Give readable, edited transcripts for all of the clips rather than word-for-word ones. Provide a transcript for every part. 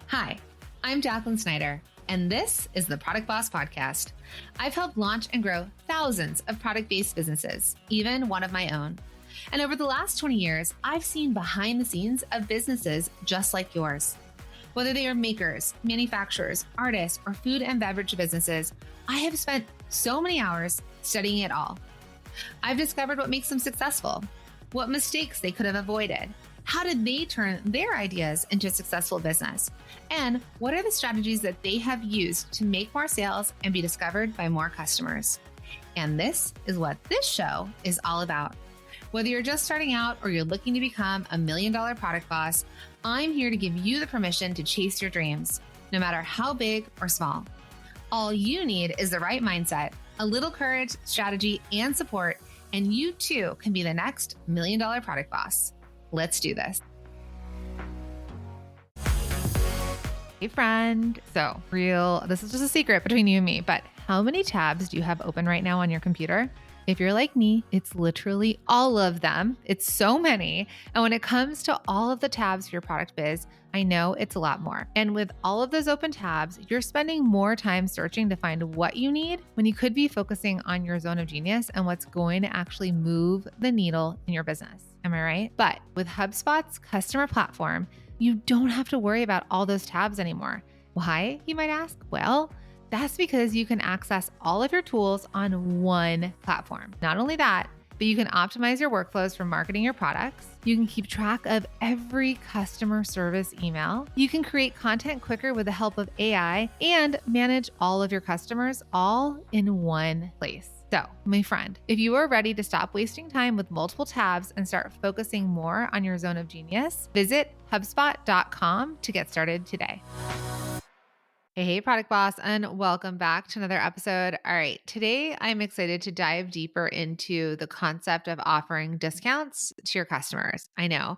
Hi, I'm Jacqueline Snyder, and this is the Product Boss Podcast. I've helped launch and grow thousands of product-based businesses, even one of my own. And over the last 20 years, I've seen behind the scenes of businesses just like yours. Whether they are makers, manufacturers, artists, or food and beverage businesses, I have spent so many hours studying it all. I've discovered what makes them successful, what mistakes they could have avoided, how did they turn their ideas into a successful business, and what are the strategies that they have used to make more sales and be discovered by more customers. And this is what this show is all about. Whether you're just starting out or you're looking to become $1 million product boss, I'm here to give you the permission to chase your dreams, no matter how big or small. All you need is the right mindset, a little courage, strategy, and support, and you too can be the next $1 million product boss. Let's do this. Hey friend. So this is just a secret between you and me, but how many tabs do you have open right now on your computer? If you're like me, it's literally all of them. It's so many. And when it comes to all of the tabs for your product biz, I know it's a lot more. And with all of those open tabs, you're spending more time searching to find what you need when you could be focusing on your zone of genius and what's going to actually move the needle in your business. Am I right? But with HubSpot's customer platform, you don't have to worry about all those tabs anymore. Why, you might ask? Well, that's because you can access all of your tools on one platform. Not only that, but you can optimize your workflows for marketing your products. You can keep track of every customer service email. You can create content quicker with the help of AI and manage all of your customers all in one place. So, my friend, if you are ready to stop wasting time with multiple tabs and start focusing more on your zone of genius, visit HubSpot.com to get started today. Hey, Product Boss, and welcome back to another episode. All right, today I'm excited to dive deeper into the concept of offering discounts to your customers. I know,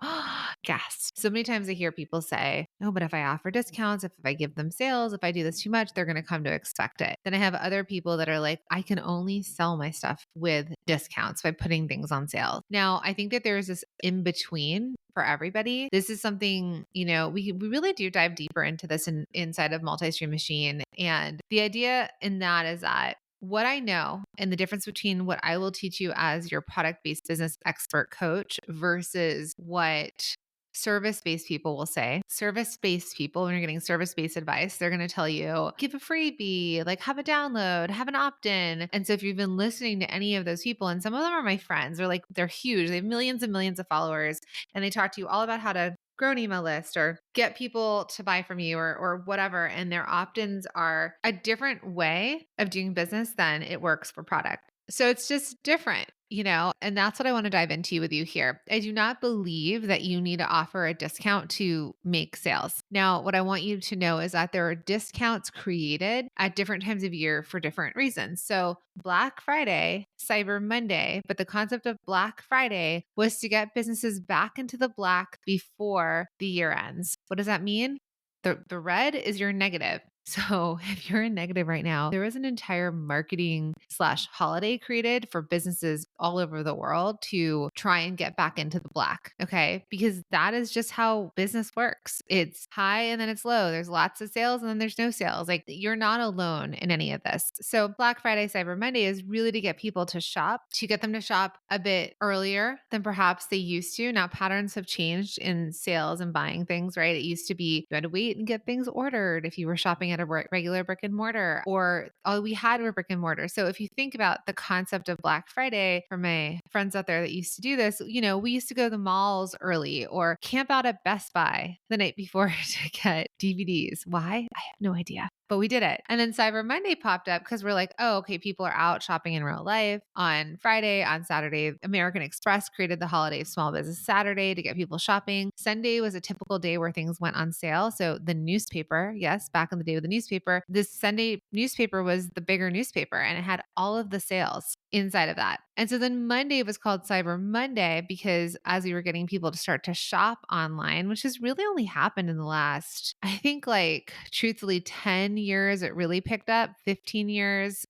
gasp. So many times I hear people say, oh, but if I offer discounts, if I give them sales, if I do this too much, they're going to come to expect it. Then I have other people that are like, I can only sell my stuff with discounts by putting things on sale. Now, I think that there's this in between for everybody. This is something, we really do dive deeper into this inside of Multi-Stream Machine. And the idea in that is that what I know and the difference between what I will teach you as your product-based business expert coach versus what service-based people will say. Service-based people, when you're getting service-based advice, they're going to tell you, give a freebie, like have a download, have an opt-in. And so if you've been listening to any of those people, and some of them are my friends, they're huge. They have millions and millions of followers, and they talk to you all about how to grow an email list or get people to buy from you or whatever. And their opt-ins are a different way of doing business than it works for product. So it's just different, and that's what I want to dive into with you here. I do not believe that you need to offer a discount to make sales. Now, what I want you to know is that there are discounts created at different times of year for different reasons. So Black Friday, Cyber Monday, but the concept of Black Friday was to get businesses back into the black before the year ends. What does that mean? The red is your negative. So if you're in negative right now, there was an entire marketing/holiday created for businesses all over the world to try and get back into the black. Okay. Because that is just how business works. It's high and then it's low. There's lots of sales and then there's no sales. Like you're not alone in any of this. So Black Friday, Cyber Monday is really to get people to shop, to get them to shop a bit earlier than perhaps they used to. Now patterns have changed in sales and buying things, right? It used to be you had to wait and get things ordered if you were shopping at a regular brick and mortar, or all we had were brick and mortar. So if you think about the concept of Black Friday, for my friends out there that used to do this, we used to go to the malls early or camp out at Best Buy the night before to get DVDs. Why? I have no idea. But we did it. And then Cyber Monday popped up because we're like, oh, okay, people are out shopping in real life. On Friday, on Saturday, American Express created the holiday Small Business Saturday to get people shopping. Sunday was a typical day where things went on sale. So the newspaper, yes, back in the day with the newspaper, this Sunday newspaper was the bigger newspaper and it had all of the sales inside of that. And so then Monday was called Cyber Monday because as we were getting people to start to shop online, which has really only happened in the last, I think like truthfully 10 years, it really picked up. 15 years,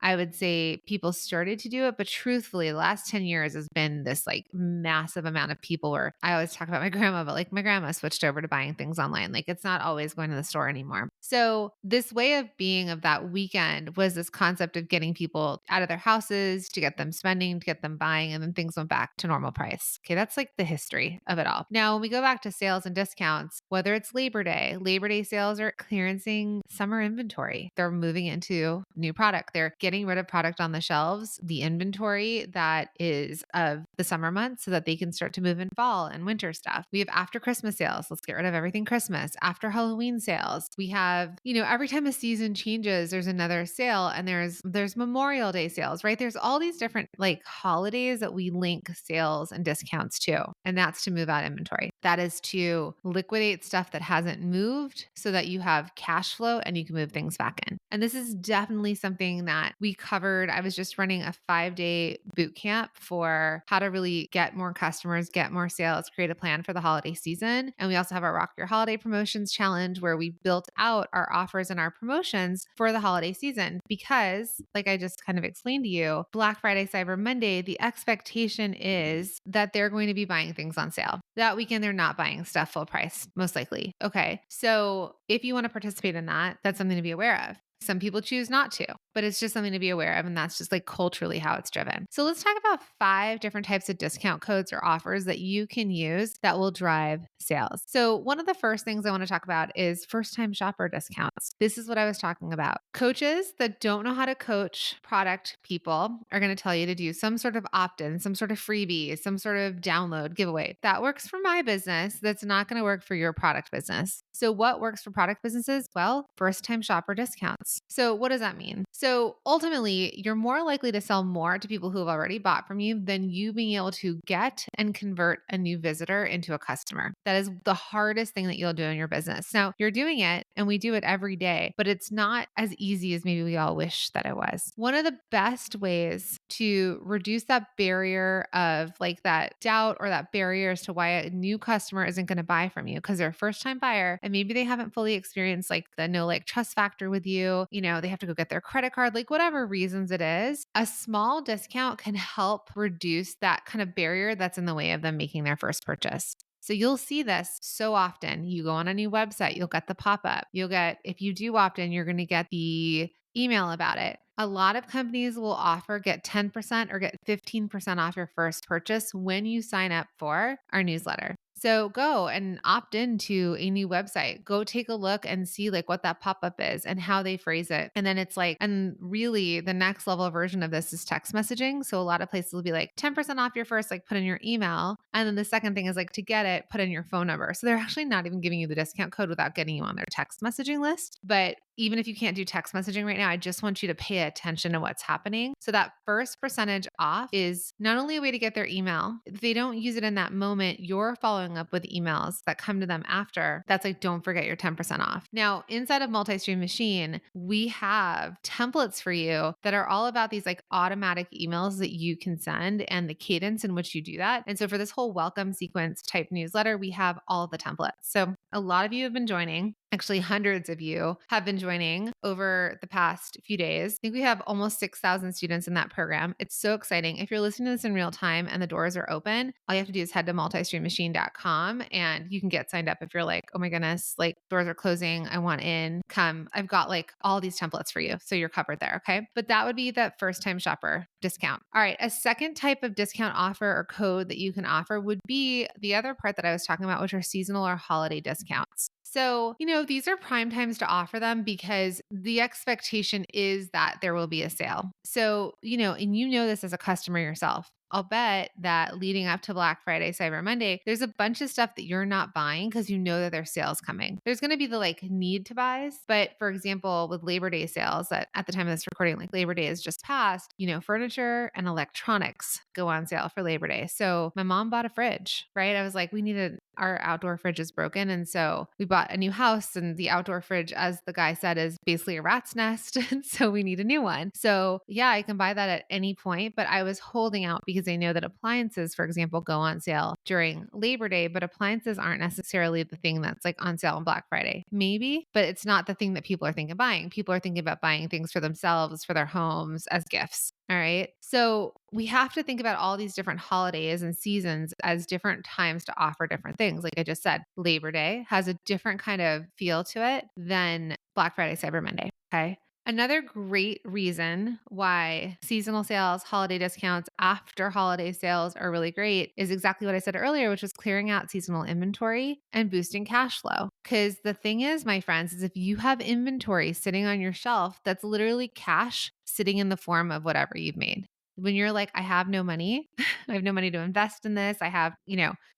I would say people started to do it, but truthfully, the last 10 years has been this like massive amount of people where I always talk about my grandma, but like my grandma switched over to buying things online. Like it's not always going to the store anymore. So this way of being of that weekend was this concept of getting people out of their houses to get them spending, to get them buying, and then things went back to normal price. Okay, that's like the history of it all. Now, when we go back to sales and discounts, whether it's Labor Day sales are clearancing summer inventory. They're moving into new product. They're getting rid of product on the shelves, the inventory that is of the summer months so that they can start to move in fall and winter stuff. We have after Christmas sales. Let's get rid of everything Christmas. After Halloween sales. We have, every time a season changes, there's another sale and there's Memorial Day sales, right? There's all these different like holidays that we link sales and discounts to. And that's to move out inventory. That is to liquidate stuff that hasn't moved so that you have cash flow and you can move things back in. And this is definitely something that we covered. I was just running a 5-day boot camp for how to really get more customers, get more sales, create a plan for the holiday season. And we also have our Rock Your Holiday Promotions Challenge where we built out our offers and our promotions for the holiday season because, like I just kind of explained to you, Black Friday, Cyber Monday, the expectation is that they're going to be buying things on sale. That weekend, they're not buying stuff full price, most likely. Okay. So if you want to participate in that, that's something to be aware of. Some people choose not to, but it's just something to be aware of. And that's just like culturally how it's driven. So let's talk about 5 different types of discount codes or offers that you can use that will drive sales. So one of the first things I want to talk about is first-time shopper discounts. This is what I was talking about. Coaches that don't know how to coach product people are going to tell you to do some sort of opt-in, some sort of freebie, some sort of download giveaway. That works for my business. That's not going to work for your product business. So what works for product businesses? Well, first-time shopper discounts. So what does that mean? So ultimately, you're more likely to sell more to people who have already bought from you than you being able to get and convert a new visitor into a customer. That is the hardest thing that you'll do in your business. Now, you're doing it and we do it every day, but it's not as easy as maybe we all wish that it was. One of the best ways to reduce that barrier of like that doubt or that barrier as to why a new customer isn't going to buy from you because they're a first time buyer and maybe they haven't fully experienced like the no like trust factor with you, they have to go get their credit card, like whatever reasons it is, a small discount can help reduce that kind of barrier that's in the way of them making their first purchase. So you'll see this so often. You go on a new website, you'll get the pop-up. If you do opt in, you're going to get the email about it. A lot of companies will offer get 10% or get 15% off your first purchase when you sign up for our newsletter. So go and opt into a new website. Go take a look and see like what that pop-up is and how they phrase it. And then it's like, and really the next level version of this is text messaging. So a lot of places will be like 10% off your first, like put in your email. And then the second thing is like to get it, put in your phone number. So they're actually not even giving you the discount code without getting you on their text messaging list. But even if you can't do text messaging right now, I just want you to pay attention to what's happening. So that first percentage off is not only a way to get their email. If they don't use it in that moment, you're following up with emails that come to them after. That's like, don't forget your 10% off. Now, inside of Multi-Stream Machine, we have templates for you that are all about these like automatic emails that you can send and the cadence in which you do that. And so for this whole welcome sequence type newsletter, we have all of the templates. So a lot of you have been joining. Actually, hundreds of you have been joining over the past few days. I think we have almost 6,000 students in that program. It's so exciting. If you're listening to this in real time and the doors are open, all you have to do is head to multistreammachine.com and you can get signed up if you're like, oh my goodness, like doors are closing. I want in. Come. I've got like all these templates for you. So you're covered there. Okay. But that would be that first time shopper discount. All right. A second type of discount offer or code that you can offer would be the other part that I was talking about, which are seasonal or holiday discounts. So, these are prime times to offer them because the expectation is that there will be a sale. So, and this as a customer yourself. I'll bet that leading up to Black Friday, Cyber Monday, there's a bunch of stuff that you're not buying because you know that there's sales coming. There's going to be the like need to buys. But for example, with Labor Day sales that at the time of this recording, like Labor Day is just passed, furniture and electronics go on sale for Labor Day. So my mom bought a fridge, right? I was like, we need our outdoor fridge is broken. And so we bought a new house, and the outdoor fridge, as the guy said, is basically a rat's nest. And so we need a new one. So yeah, I can buy that at any point, but I was holding out because I know that appliances, for example, go on sale during Labor Day, but appliances aren't necessarily the thing that's like on sale on Black Friday. Maybe, but it's not the thing that people are thinking of buying. People are thinking about buying things for themselves, for their homes as gifts. All right. So we have to think about all these different holidays and seasons as different times to offer different things. Like I just said, Labor Day has a different kind of feel to it than Black Friday, Cyber Monday. Okay. Another great reason why seasonal sales, holiday discounts, after holiday sales are really great is exactly what I said earlier, which was clearing out seasonal inventory and boosting cash flow. Because the thing is, my friends, is if you have inventory sitting on your shelf, that's literally cash sitting in the form of whatever you've made. When you're like, I have no money, I have no money to invest in this. I have,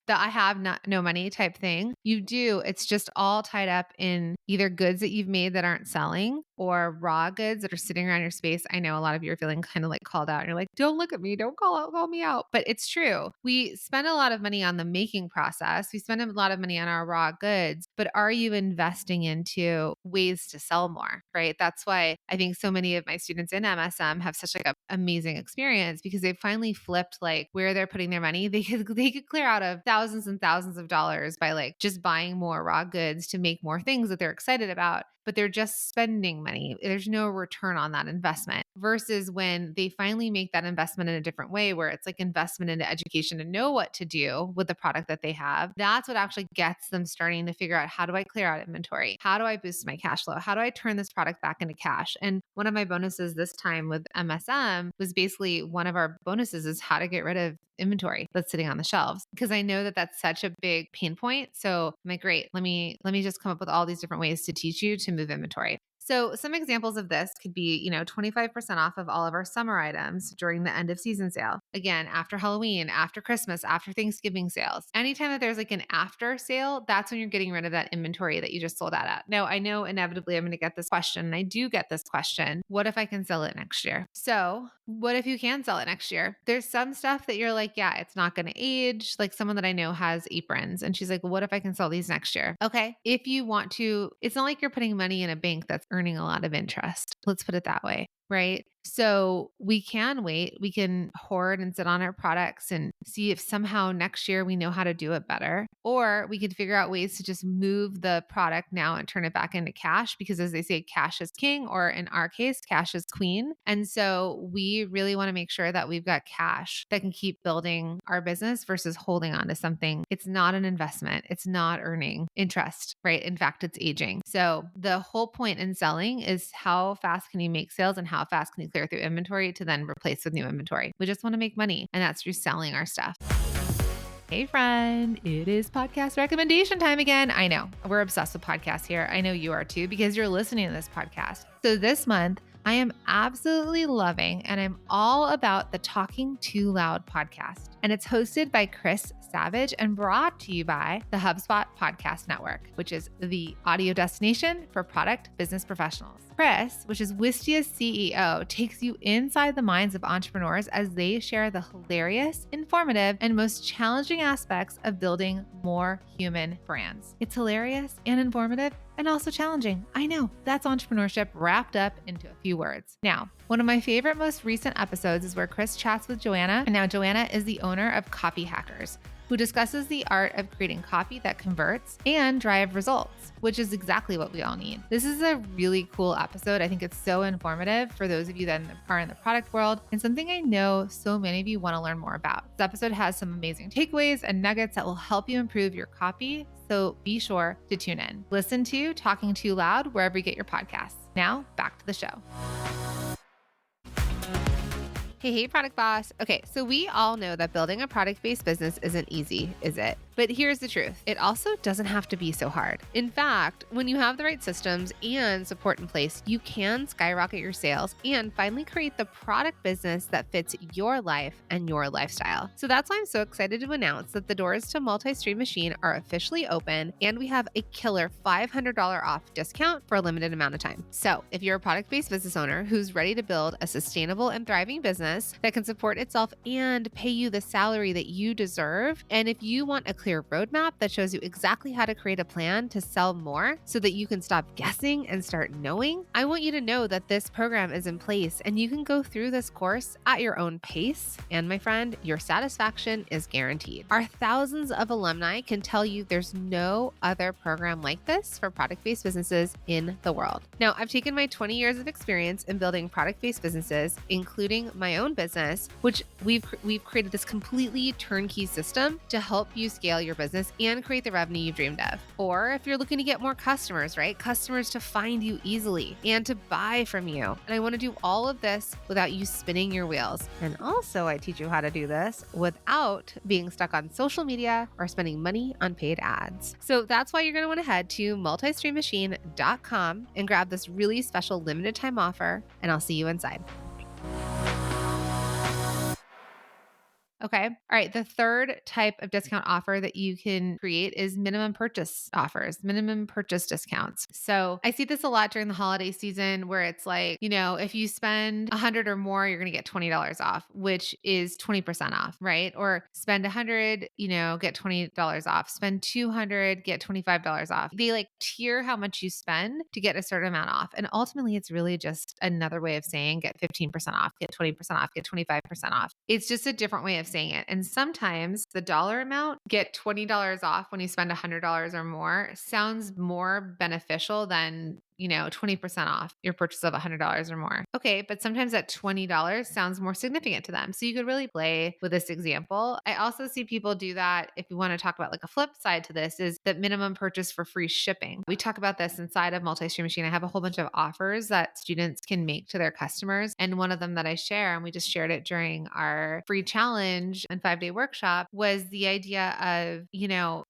I have no money type thing. You do. It's just all tied up in either goods that you've made that aren't selling or raw goods that are sitting around your space. I know a lot of you are feeling kind of like called out. And you're like, don't look at me. Don't call me out. But it's true. We spend a lot of money on the making process. We spend a lot of money on our raw goods, but are you investing into ways to sell more, right? That's why I think so many of my students in MSM have such like an amazing experience because they finally flipped like where they're putting their money. They could clear out of thousands and thousands of dollars by like just buying more raw goods to make more things that they're excited about, but they're just spending money. There's no return on that investment versus when they finally make that investment in a different way where it's like investment into education to know what to do with the product that they have. That's what actually gets them starting to figure out, how do I clear out inventory? How do I boost my cash flow? How do I turn this product back into cash? And one of my bonuses this time with MSM was basically one of our bonuses is how to get rid of inventory that's sitting on the shelves, because I know that that's such a big pain point. So I'm like, great, let me just come up with all these different ways to teach you to move inventory. So some examples of this could be, 25% off of all of our summer items during the end of season sale. Again, after Halloween, after Christmas, after Thanksgiving sales. Anytime that there's like an after sale, that's when you're getting rid of that inventory that you just sold out at. Now, I know inevitably I'm going to get this question, and I do get this question. What if I can sell it next year? So what if you can sell it next year? There's some stuff that you're like, yeah, it's not going to age. Like someone that I know has aprons and she's like, well, what if I can sell these next year? Okay. If you want to, it's not like you're putting money in a bank that's earning a lot of interest. Let's put it that way. Right. So we can wait. We can hoard and sit on our products and see if somehow next year we know how to do it better. Or we could figure out ways to just move the product now and turn it back into cash, because as they say, cash is king, or in our case, cash is queen. And so we really want to make sure that we've got cash that can keep building our business versus holding on to something. It's not an investment. It's not earning interest, right? In fact, it's aging. So the whole point in selling is how fast can you make sales and how fast can you clear through inventory to then replace with new inventory. We just want to make money, and that's through selling our stuff. Hey friend, it is podcast recommendation time again. I know we're obsessed with podcasts here. I know you are too, because you're listening to this podcast. So this month, I am absolutely loving, and I'm all about the Talking Too Loud podcast. And it's hosted by Chris Savage and brought to you by the HubSpot Podcast Network, which is the audio destination for product business professionals. Chris, which is Wistia's CEO, takes you inside the minds of entrepreneurs as they share the hilarious, informative, and most challenging aspects of building more human brands. It's hilarious and informative and also challenging. I know, that's entrepreneurship wrapped up into a few words. Now, one of my favorite most recent episodes is where Chris chats with Joanna. And now Joanna is the owner of Copy Hackers, who discusses the art of creating copy that converts and drive results, which is exactly what we all need. This is a really cool episode. I think it's so informative for those of you that are in the product world, and something I know so many of you want to learn more about. This episode has some amazing takeaways and nuggets that will help you improve your copy, so be sure to tune in. Listen to Talking Too Loud wherever you get your podcasts. Now, back to the show. Hey, Product Boss. Okay, so we all know that building a product-based business isn't easy, is it? But here's the truth. It also doesn't have to be so hard. In fact, when you have the right systems and support in place, you can skyrocket your sales and finally create the product business that fits your life and your lifestyle. So that's why I'm so excited to announce that the doors to Multi-Stream Machine are officially open, and we have a killer $500 off discount for a limited amount of time. So if you're a product-based business owner who's ready to build a sustainable and thriving business that can support itself and pay you the salary that you deserve, and if you want a clear clear roadmap that shows you exactly how to create a plan to sell more so that you can stop guessing and start knowing. I want you to know that this program is in place and you can go through this course at your own pace. And my friend, your satisfaction is guaranteed. Our thousands of alumni can tell you there's no other program like this for product-based businesses in the world. Now, I've taken my 20 years of experience in building product-based businesses, including my own business, which we've created this completely turnkey system to help you scale your business and create the revenue you've dreamed of. Or if you're looking to get more customers, right? Customers to find you easily and to buy from you. And I want to do all of this without you spinning your wheels. And also I teach you how to do this without being stuck on social media or spending money on paid ads. So that's why you're going to want to head to multistreammachine.com and grab this really special limited time offer, and I'll see you inside. Okay. All right. The third type of discount offer that you can create is minimum purchase offers, minimum purchase discounts. So I see this a lot during the holiday season where it's like, if you spend 100 or more, you're going to get $20 off, which is 20% off, right? Or spend 100, get $20 off. Spend 200, get $25 off. They like tier how much you spend to get a certain amount off. And ultimately, it's really just another way of saying get 15% off, get 20% off, get 25% off. It's just a different way of saying it. And sometimes the dollar amount, get $20 off when you spend $100 or more, sounds more beneficial than 20% off your purchase of $100 or more. Okay, but sometimes that $20 sounds more significant to them. So you could really play with this example. I also see people do that. If you want to talk about like a flip side to this, is that minimum purchase for free shipping. We talk about this inside of Multi-Stream Machine. I have a whole bunch of offers that students can make to their customers. And one of them that I share, and we just shared it during our free challenge and 5-day workshop, was the idea of,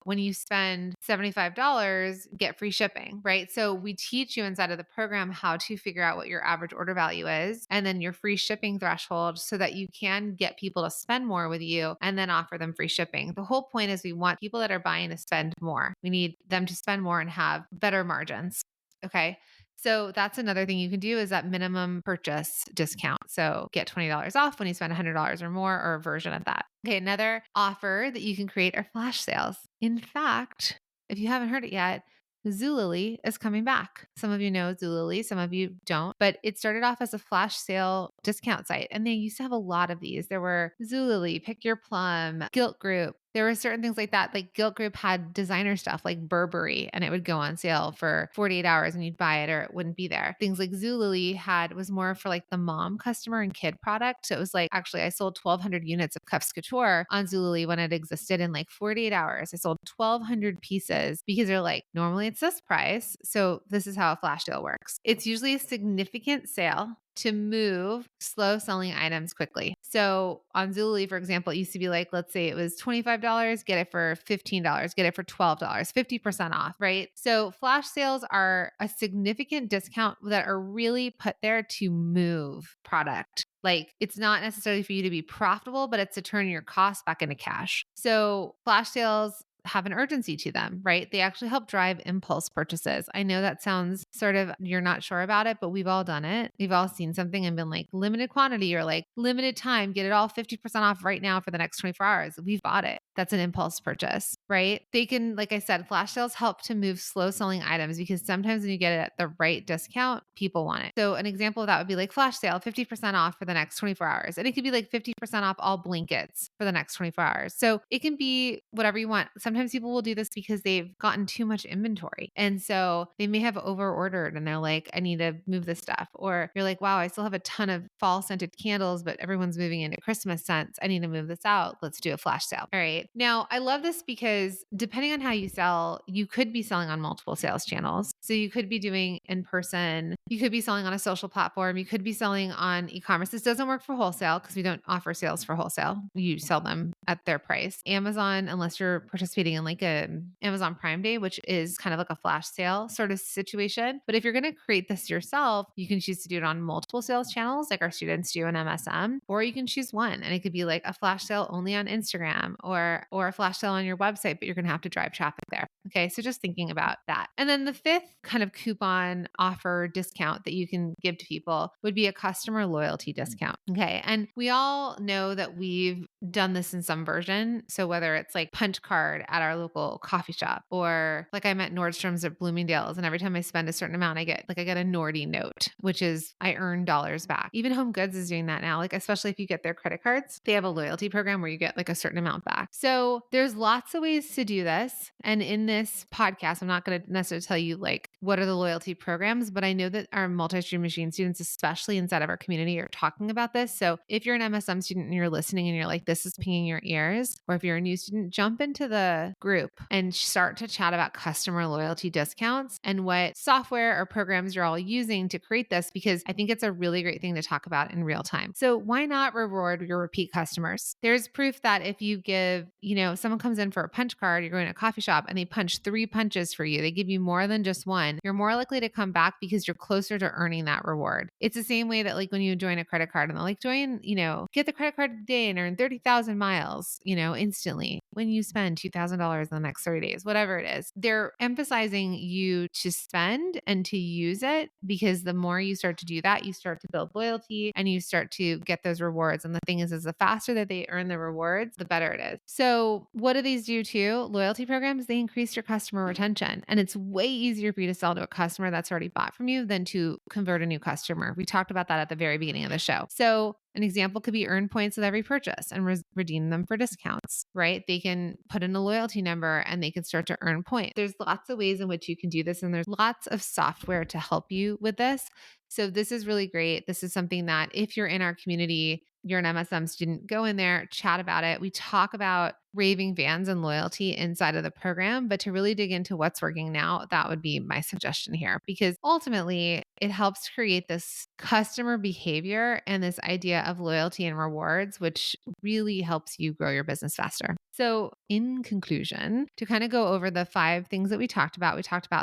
when you spend $75, get free shipping, right? So we teach you inside of the program how to figure out what your average order value is and then your free shipping threshold so that you can get people to spend more with you and then offer them free shipping. The whole point is we want people that are buying to spend more. We need them to spend more and have better margins. Okay. So that's another thing you can do is that minimum purchase discount. So get $20 off when you spend $100 or more, or a version of that. Okay. Another offer that you can create are flash sales. In fact, if you haven't heard it yet, Zulily is coming back. Some of you know Zulily, some of you don't, but it started off as a flash sale discount site. And they used to have a lot of these. There were Zulily, Pick Your Plum, Gilt Group. There were certain things like that. Like Gilt Group had designer stuff like Burberry, and it would go on sale for 48 hours and you'd buy it or it wouldn't be there. Things like Zulily was more for like the mom customer and kid product. So it was like, actually, I sold 1,200 units of Cuffs Couture on Zulily when it existed in like 48 hours. I sold 1,200 pieces because they're like, normally it's this price. So this is how a flash sale works. It's usually a significant sale to move slow selling items quickly. So on Zulily, for example, it used to be like, let's say it was $25, get it for $15, get it for $12, 50% off, right? So flash sales are a significant discount that are really put there to move product. Like it's not necessarily for you to be profitable, but it's to turn your costs back into cash. So flash sales have an urgency to them, right? They actually help drive impulse purchases. I know that sounds sort of, you're not sure about it, but we've all done it. We've all seen something and been like limited quantity or like limited time, get it all 50% off right now for the next 24 hours. We've bought it. That's an impulse purchase, right? They can, like I said, flash sales help to move slow selling items because sometimes when you get it at the right discount, people want it. So an example of that would be like flash sale, 50% off for the next 24 hours. And it could be like 50% off all blankets for the next 24 hours. So it can be whatever you want. Sometimes people will do this because they've gotten too much inventory. And so they may have over ordered and they're like, I need to move this stuff. Or you're like, wow, I still have a ton of fall scented candles, but everyone's moving into Christmas scents. I need to move this out. Let's do a flash sale. All right. Now, I love this because depending on how you sell, you could be selling on multiple sales channels. So you could be doing in person, you could be selling on a social platform, you could be selling on e-commerce. This doesn't work for wholesale because we don't offer sales for wholesale. You sell them at their price. Amazon, unless you're participating in like a Amazon Prime Day, which is kind of like a flash sale sort of situation. But if you're going to create this yourself, you can choose to do it on multiple sales channels like our students do in MSM, or you can choose one. And it could be like a flash sale only on Instagram or a flash sale on your website, but you're going to have to drive traffic there. Okay, so just thinking about that. And then the fifth kind of coupon offer discount that you can give to people would be a customer loyalty discount. Okay, and we all know that we've done this in some version. So whether it's like punch card at our local coffee shop, or like I'm at Nordstrom's at Bloomingdale's, and every time I spend a certain amount, I get a Nordy note, which is I earn dollars back. Even Home Goods is doing that now, like especially if you get their credit cards, they have a loyalty program where you get like a certain amount back. So there's lots of ways to do this. And in this podcast, I'm not going to necessarily tell you like what are the loyalty programs, but I know that our multi-stream machine students, especially inside of our community, are talking about this. So if you're an MSM student and you're listening and you're like, this is pinging your ears, or if you're a new student, jump into the group and start to chat about customer loyalty discounts and what software or programs you're all using to create this, because I think it's a really great thing to talk about in real time. So why not reward your repeat customers? There's proof that if you give, someone comes in for a punch card, you're going to a coffee shop and they punch 3 punches for you, they give you more than just one, you're more likely to come back because you're closer to earning that reward. It's the same way that like when you join a credit card and they're like, get the credit card today and earn 30,000 miles, instantly when you spend $2,000 in the next 30 days, whatever it is. They're emphasizing you to spend and to use it, because the more you start to do that, you start to build loyalty and you start to get those rewards. And the thing is the faster that they earn the rewards, the better it is. So what do these do too? Loyalty programs, they increase your customer retention. And it's way easier for you to sell to a customer that's already bought from you than to convert a new customer. We talked about that at the very beginning of the show. So an example could be earn points with every purchase and redeem them for discounts, right? They can put in a loyalty number and they can start to earn points. There's lots of ways in which you can do this, and there's lots of software to help you with this. So this is really great. This is something that if you're in our community, you're an MSM student, go in there, chat about it. We talk about raving fans and loyalty inside of the program, but to really dig into what's working now, that would be my suggestion here, because ultimately it helps create this customer behavior and this idea of loyalty and rewards, which really helps you grow your business faster. So in conclusion, to kind of go over the 5 things that we talked about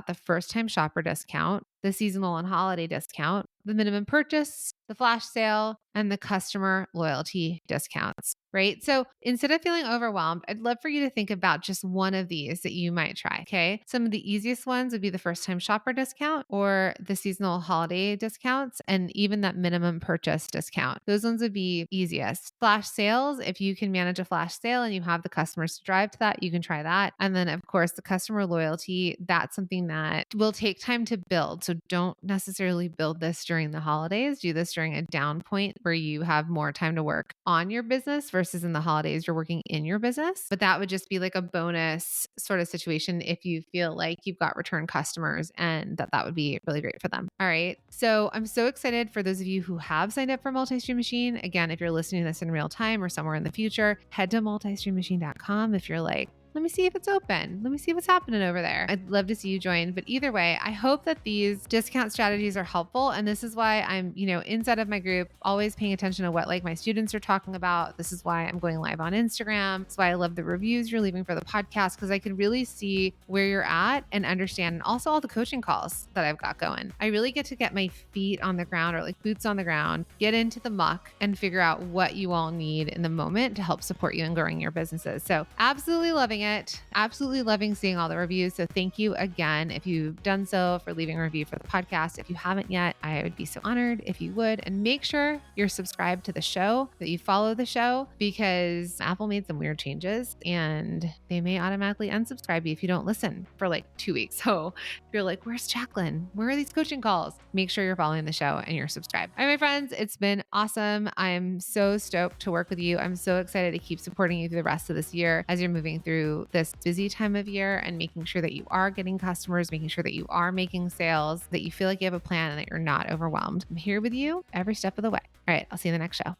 the first time shopper discount, the seasonal and holiday discount, the minimum purchase, the flash sale, and the customer loyalty discounts, right? So instead of feeling overwhelmed, I'd love for you to think about just one of these that you might try, okay? Some of the easiest ones would be the first time shopper discount or the seasonal holiday discounts, and even that minimum purchase discount. Those ones would be easiest. Flash sales, if you can manage a flash sale and you have the customers to drive to that, you can try that. And then of course, the customer loyalty, that's something that will take time to build. So don't necessarily build this during the holidays. Do this during a down point where you have more time to work on your business versus in the holidays, you're working in your business. But that would just be like a bonus sort of situation if you feel like you've got return customers, and that would be really great for them. All right. So I'm so excited for those of you who have signed up for Multi-Stream Machine. Again, if you're listening to this in real time or somewhere in the future, head to multistreammachine.com if you're like, let me see if it's open. Let me see what's happening over there. I'd love to see you join. But either way, I hope that these discount strategies are helpful. And this is why I'm, inside of my group, always paying attention to what like my students are talking about. This is why I'm going live on Instagram. That's why I love the reviews you're leaving for the podcast, because I can really see where you're at and understand. And also all the coaching calls that I've got going. I really get to get my feet on the ground, or like boots on the ground, get into the muck and figure out what you all need in the moment to help support you in growing your businesses. So absolutely loving it. Absolutely loving seeing all the reviews. So thank you again if you've done so, for leaving a review for the podcast. If you haven't yet, I would be so honored if you would. And make sure you're subscribed to the show, that you follow the show, because Apple made some weird changes and they may automatically unsubscribe you if you don't listen for like 2 weeks. So if you're like, where's Jacqueline? Where are these coaching calls? Make sure you're following the show and you're subscribed. All right, my friends, it's been awesome. I'm so stoked to work with you. I'm so excited to keep supporting you through the rest of this year as you're moving through this busy time of year and making sure that you are getting customers, making sure that you are making sales, that you feel like you have a plan and that you're not overwhelmed. I'm here with you every step of the way. All right, I'll see you in the next show.